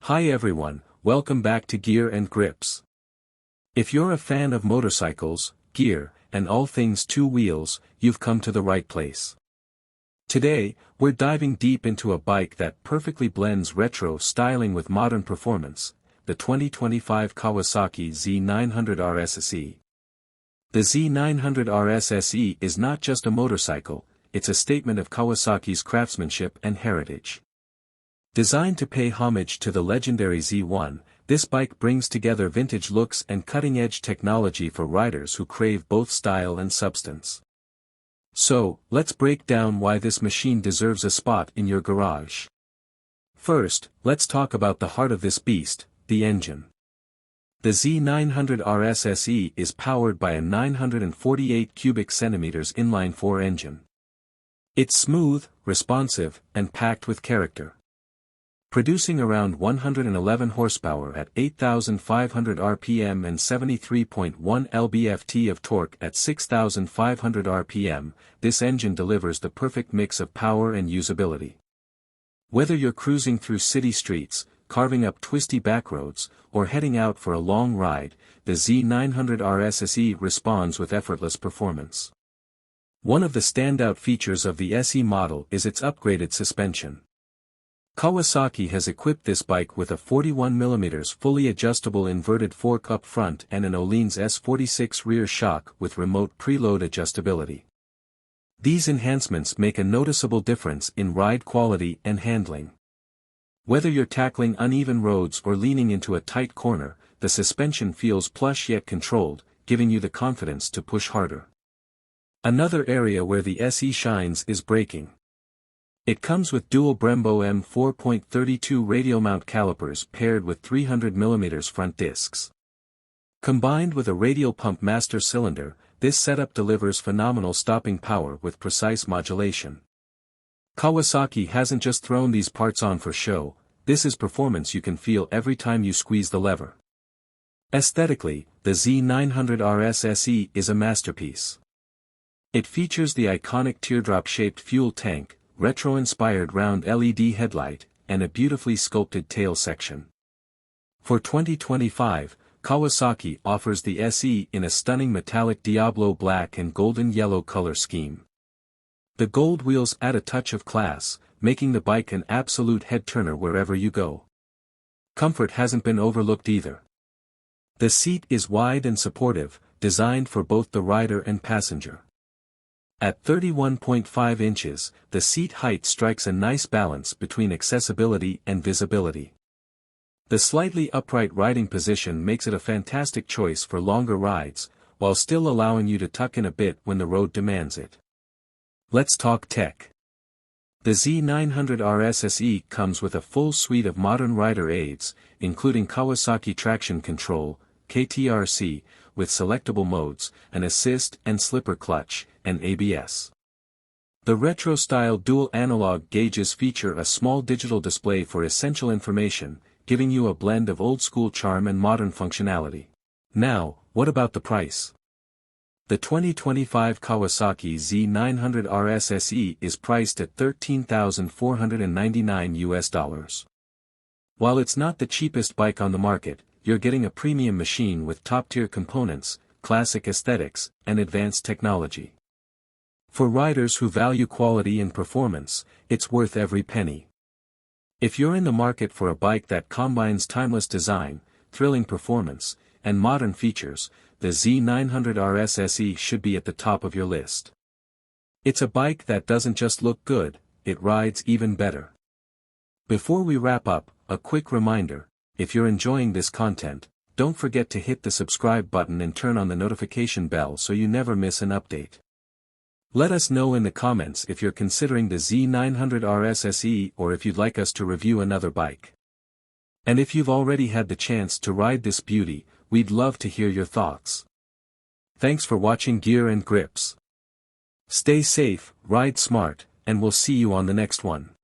Hi everyone, welcome back to Gear and Grips. If you're a fan of motorcycles, gear, and all things two wheels, you've come to the right place. Today, we're diving deep into a bike that perfectly blends retro styling with modern performance, the 2025 Kawasaki Z900RS SE. The Z900RS SE is not just a motorcycle, it's a statement of Kawasaki's craftsmanship and heritage. Designed to pay homage to the legendary Z1, this bike brings together vintage looks and cutting-edge technology for riders who crave both style and substance. So, let's break down why this machine deserves a spot in your garage. First, let's talk about the heart of this beast, the engine. The Z900RS SE is powered by a 948 cubic centimeters inline-4 engine. It's smooth, responsive, and packed with character. Producing around 111 horsepower at 8,500 RPM and 73.1 lb-ft of torque at 6,500 RPM, this engine delivers the perfect mix of power and usability. Whether you're cruising through city streets, carving up twisty backroads, or heading out for a long ride, the Z900RS SE responds with effortless performance. One of the standout features of the SE model is its upgraded suspension. Kawasaki has equipped this bike with a 41mm fully adjustable inverted fork up front and an Öhlins S46 rear shock with remote preload adjustability. These enhancements make a noticeable difference in ride quality and handling. Whether you're tackling uneven roads or leaning into a tight corner, the suspension feels plush yet controlled, giving you the confidence to push harder. Another area where the SE shines is braking. It comes with dual Brembo M4.32 radial mount calipers paired with 300mm front discs. Combined with a radial pump master cylinder, this setup delivers phenomenal stopping power with precise modulation. Kawasaki hasn't just thrown these parts on for show, this is performance you can feel every time you squeeze the lever. Aesthetically, the Z900RS SE is a masterpiece. It features the iconic teardrop-shaped fuel tank, retro-inspired round LED headlight, and a beautifully sculpted tail section. For 2025, Kawasaki offers the SE in a stunning metallic Diablo black and golden yellow color scheme. The gold wheels add a touch of class, making the bike an absolute head-turner wherever you go. Comfort hasn't been overlooked either. The seat is wide and supportive, designed for both the rider and passenger. At 31.5 inches, the seat height strikes a nice balance between accessibility and visibility. The slightly upright riding position makes it a fantastic choice for longer rides, while still allowing you to tuck in a bit when the road demands it. Let's talk tech. The Z900RS SE comes with a full suite of modern rider aids, including Kawasaki Traction Control, KTRC, with selectable modes, an assist and slipper clutch, and ABS. The retro-style dual analog gauges feature a small digital display for essential information, giving you a blend of old-school charm and modern functionality. Now, what about the price? The 2025 Kawasaki Z900RS SE is priced at $13,499. While it's not the cheapest bike on the market, you're getting a premium machine with top-tier components, classic aesthetics, and advanced technology. For riders who value quality and performance, it's worth every penny. If you're in the market for a bike that combines timeless design, thrilling performance, and modern features, the Z900RS SE should be at the top of your list. It's a bike that doesn't just look good, it rides even better. Before we wrap up, a quick reminder, if you're enjoying this content, don't forget to hit the subscribe button and turn on the notification bell so you never miss an update. Let us know in the comments if you're considering the Z900RS SE or if you'd like us to review another bike. And if you've already had the chance to ride this beauty, we'd love to hear your thoughts. Thanks for watching Gear and Grips. Stay safe, ride smart, and we'll see you on the next one.